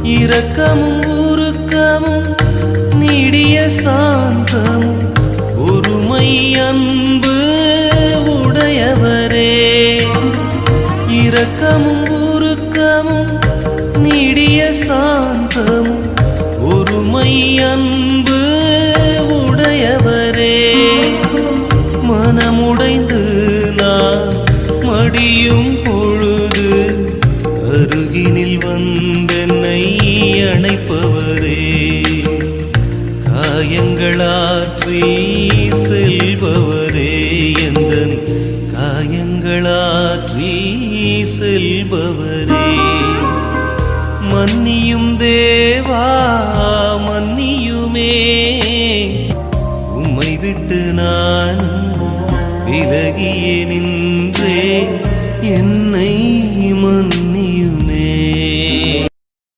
இரக்கமும் உருக்கமும் நீடிய சாந்தமும் ஒருமை அன்பு உடையவரே. இரக்கமும் உருக்கமும் நீடிய சாந்தமும் ஒருமை அன்பு உடையவரே. மனமுடைந்து நான் மடியும் பொழுது அருகினில் வந்தென்னை அணைப்பவரே. காயங்களாற்றி செல்பவரே, எந்தன் காயங்களாற்றி செல்பவரே. மன்னியும் தேவா மன்னியுமே, உம்மை விட்டு நானும் விலகியே